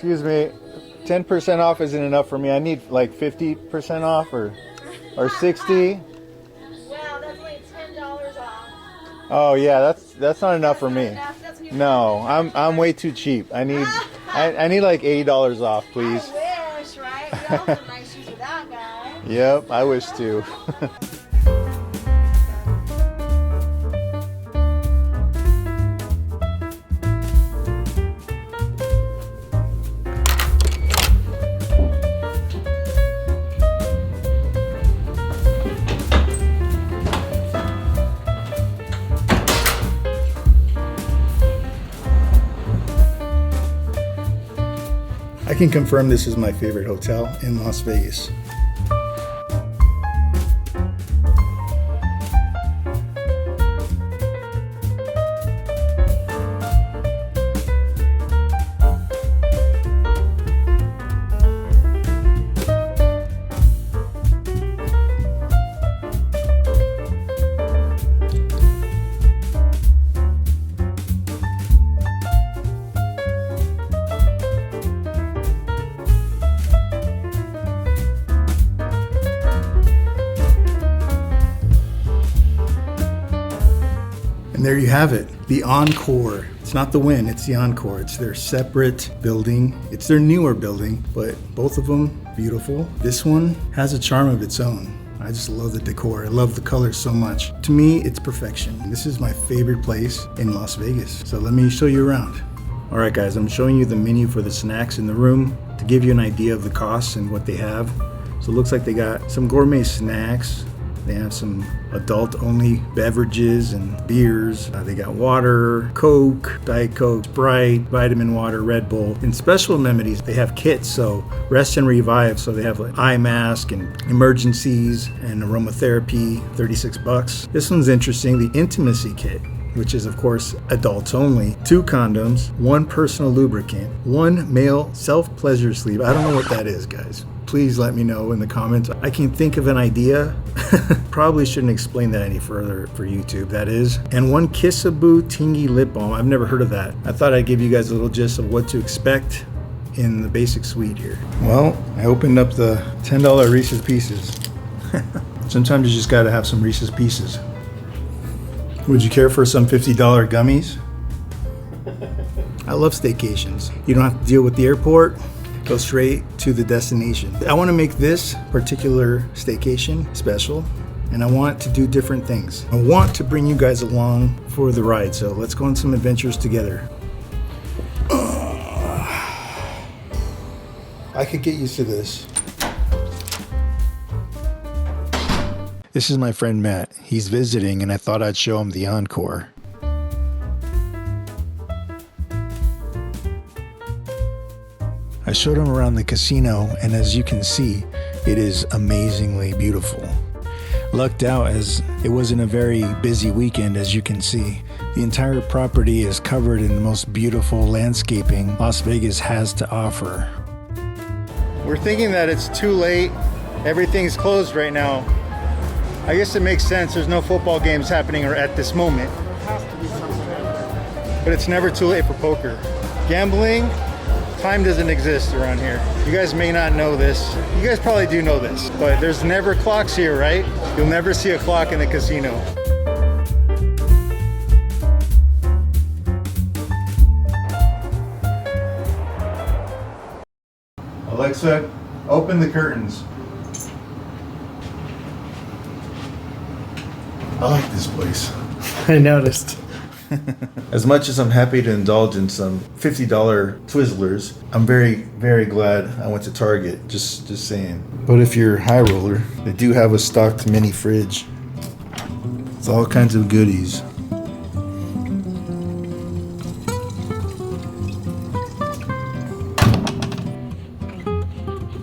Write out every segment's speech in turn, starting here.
Excuse me, 10% off isn't enough for me. I need like 50% off or 60. Wow, that's only $10 off. Oh yeah, that's not enough for me. No, I'm way too cheap. I need like $80 off, please. I wish, right? We all have nice shoes with that guy. Yep, I wish too. I can confirm this is my favorite hotel in Las Vegas. And there you have it, the Encore. It's not the Wynn, it's the Encore. It's their separate building. It's their newer building, but both of them beautiful. This one has a charm of its own. I just love the decor. I love the colors so much. To me, it's perfection. This is my favorite place in Las Vegas. So let me show you around. All right, guys, I'm showing you the menu for the snacks in the room to give you an idea of the costs and what they have. So it looks like they got some gourmet snacks. They have some adult-only beverages and beers. They got water, Coke, Diet Coke, Sprite, vitamin water, Red Bull. And special amenities, they have kits, so rest and revive. So they have like eye mask and emergencies and aromatherapy, $36. This one's interesting, the intimacy kit, which is of course adults only. 2 condoms, 1 personal lubricant, 1 male self-pleasure sleeve. I don't know what that is, guys. Please let me know in the comments. I can think of an idea. Probably shouldn't explain that any further for YouTube, that is. And 1 Kissaboo Tingy lip balm. I've never heard of that. I thought I'd give you guys a little gist of what to expect in the basic suite here. Well, I opened up the $10 Reese's Pieces. Sometimes you just gotta have some Reese's Pieces. Would you care for some $50 gummies? I love staycations. You don't have to deal with the airport. Go straight to the destination. I want to make this particular staycation special, and I want to do different things. I want to bring you guys along for the ride, so let's go on some adventures together. I could get used to this. This is my friend Matt. He's visiting, and I thought I'd show him the Encore. I showed him around the casino, and as you can see, it is amazingly beautiful. Lucked out as it wasn't a very busy weekend, as you can see. The entire property is covered in the most beautiful landscaping Las Vegas has to offer. We're thinking that it's too late. Everything's closed right now. I guess it makes sense. There's no football games happening at this moment. But it's never too late for poker. Gambling, time doesn't exist around here. You guys may not know this. You guys probably do know this, but there's never clocks here, right? You'll never see a clock in the casino. Alexa, open the curtains. I like this place. I noticed. As much as I'm happy to indulge in some $50 Twizzlers, I'm very, very glad I went to Target, just saying. But if you're a high roller, they do have a stocked mini fridge. It's all kinds of goodies.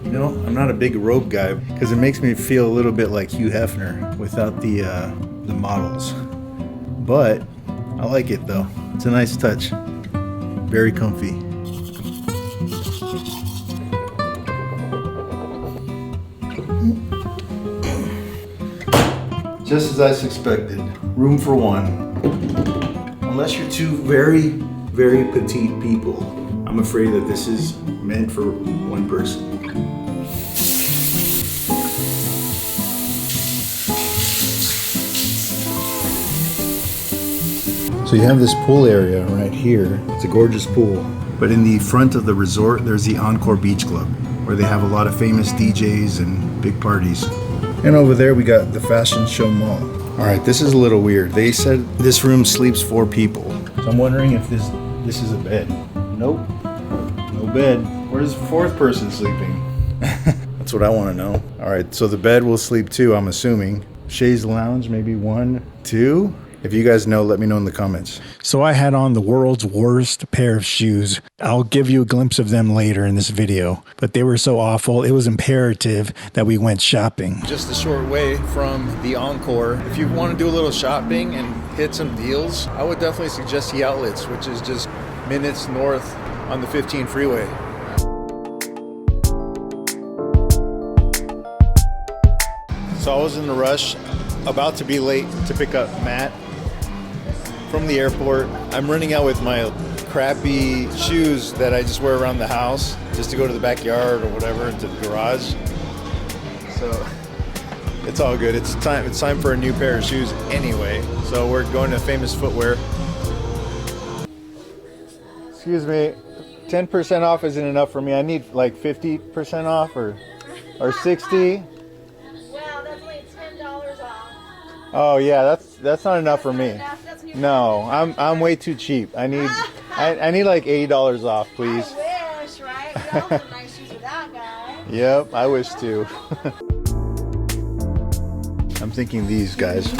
You know, I'm not a big robe guy because it makes me feel a little bit like Hugh Hefner without the models. But I like it though. It's a nice touch. Very comfy. Just as I suspected, room for 1. Unless you're 2 very, very petite people. I'm afraid that this is meant for one person. So you have this pool area right here. It's a gorgeous pool. But in the front of the resort, there's the Encore Beach Club, where they have a lot of famous DJs and big parties. And over there we got the Fashion Show Mall. All right, this is a little weird. They said this room sleeps 4 people. So I'm wondering if this is a bed. Nope, no bed. Where's the 4th person sleeping? That's what I want to know. All right, so the bed will sleep 2, I'm assuming. Chaise lounge, maybe 1, 2. If you guys know, let me know in the comments. So I had on the world's worst pair of shoes. I'll give you a glimpse of them later in this video, but they were so awful, it was imperative that we went shopping. Just a short way from the Encore. If you want to do a little shopping and hit some deals, I would definitely suggest the Outlets, which is just minutes north on the 15 freeway. So I was in a rush, about to be late to pick up Matt from the airport. I'm running out with my crappy shoes that I just wear around the house just to go to the backyard or whatever, to the garage. So it's all good. It's time for a new pair of shoes anyway. So we're going to Famous Footwear. Excuse me, 10% off isn't enough for me. I need like 50% off or 60. Wow, that's only $10 off. Oh yeah, that's not enough for me. No, I'm way too cheap. I need like $80 off, please. I wish, right? You got some nice shoes with that guy. Yep, I wish too. I'm thinking these guys.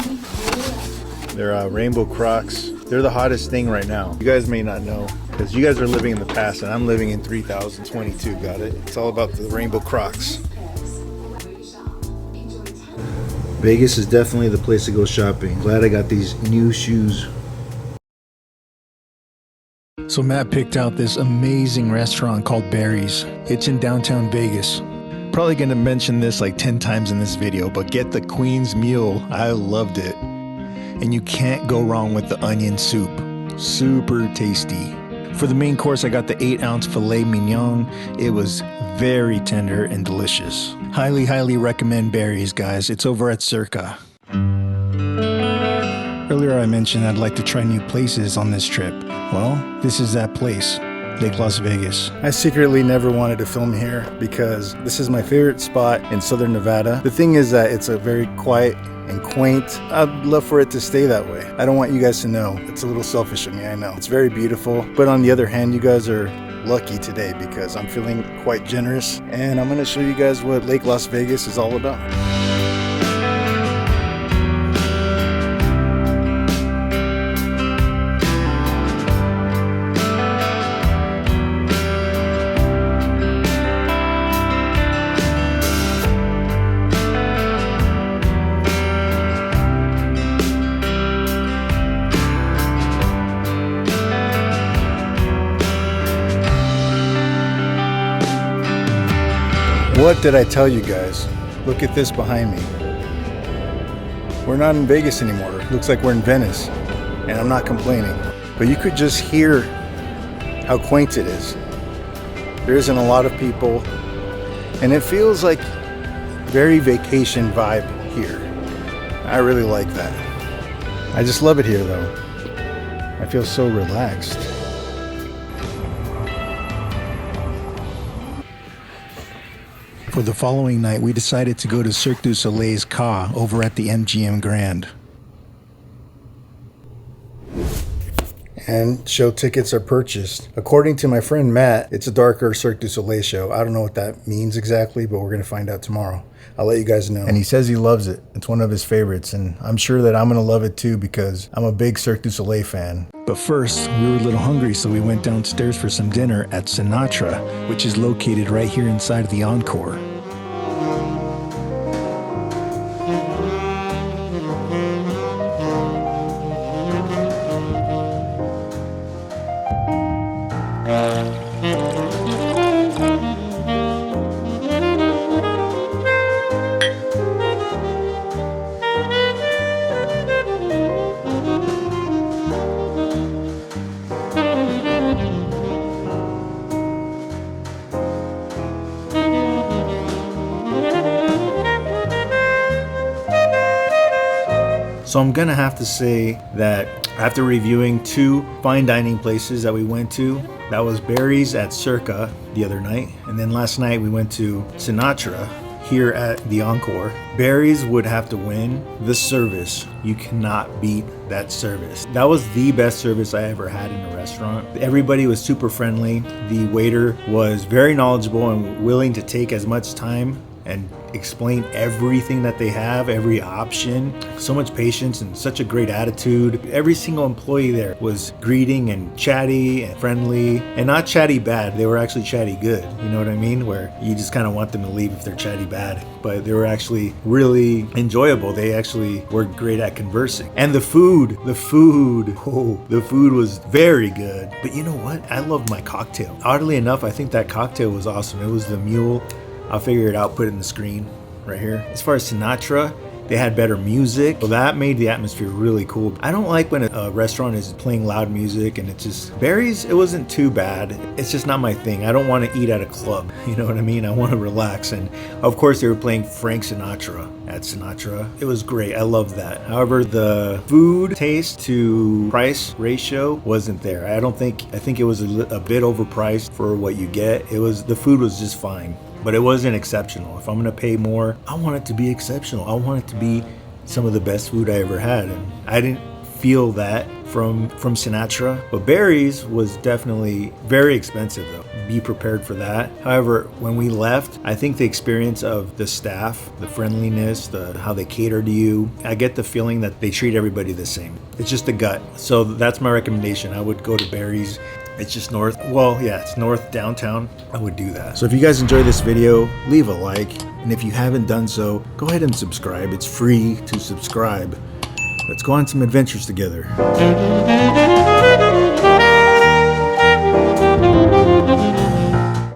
They're rainbow Crocs. They're the hottest thing right now. You guys may not know because you guys are living in the past and I'm living in 3022. Got it? It's all about the rainbow Crocs. Vegas is definitely the place to go shopping. Glad I got these new shoes. So Matt picked out this amazing restaurant called Barry's. It's in downtown Vegas. Probably gonna mention this like 10 times in this video, but get the Queen's Mule. I loved it. And you can't go wrong with the onion soup. Super tasty. For the main course, I got the 8-ounce filet mignon. It was very tender and delicious. Highly, highly recommend Barry's, guys. It's over at Cirque. Earlier I mentioned I'd like to try new places on this trip. Well, this is that place, Lake Las Vegas. I secretly never wanted to film here because this is my favorite spot in Southern Nevada. The thing is that it's a very quiet and quaint. I'd love for it to stay that way. I don't want you guys to know. It's a little selfish of me, I know. It's very beautiful, but on the other hand, you guys are lucky today because I'm feeling quite generous and I'm gonna show you guys what Lake Las Vegas is all about. What did I tell you guys? Look at this behind me. We're not in Vegas anymore. Looks like we're in Venice. And I'm not complaining. But you could just hear how quaint it is. There isn't a lot of people. And it feels like very vacation vibe here. I really like that. I just love it here though. I feel so relaxed. For the following night, we decided to go to Cirque du Soleil's Ka over at the MGM Grand. And show tickets are purchased. According to my friend Matt, it's a darker Cirque du Soleil show. I don't know what that means exactly, but we're gonna find out tomorrow. I'll let you guys know. And he says he loves it. It's one of his favorites, and I'm sure that I'm gonna love it too because I'm a big Cirque du Soleil fan. But first, we were a little hungry, so we went downstairs for some dinner at Sinatra, which is located right here inside of the Encore. So I'm gonna have to say that after reviewing 2 fine dining places that we went to, that was Barry's at Cirque the other night, and then last night we went to Sinatra here at the Encore. Barry's would have to win. The service, you cannot beat that service. That was the best service I ever had in a restaurant. Everybody was super friendly. The waiter was very knowledgeable and willing to take as much time and explain everything that they have, every option. So much patience and such a great attitude. Every single employee there was greeting and chatty and friendly, and not chatty bad. They were actually chatty good. You know what I mean? Where you just kind of want them to leave if they're chatty bad. But they were actually really enjoyable. They actually were great at conversing. And the food was very good. But you know what? I love my cocktail. Oddly enough, I think that cocktail was awesome. It was the mule. I'll figure it out, put it in the screen right here. As far as Sinatra, they had better music, so that made the atmosphere really cool. I don't like when a restaurant is playing loud music and it's just, Barry's, it wasn't too bad. It's just not my thing. I don't want to eat at a club, you know what I mean? I want to relax, and of course they were playing Frank Sinatra at Sinatra. It was great, I love that. However, the food taste to price ratio wasn't there. I think it was a bit overpriced for what you get. The food was just fine. But it wasn't exceptional. If I'm gonna pay more, I want it to be exceptional. I want it to be some of the best food I ever had. And I didn't feel that from Sinatra. But Barry's was definitely very expensive though. Be prepared for that. However, when we left, I think the experience of the staff, the friendliness, how they cater to you, I get the feeling that they treat everybody the same. It's just a gut. So that's my recommendation. I would go to Barry's. It's just north. Well, yeah, it's north downtown. I would do that. So if you guys enjoyed this video, leave a like. And if you haven't done so, go ahead and subscribe. It's free to subscribe. Let's go on some adventures together.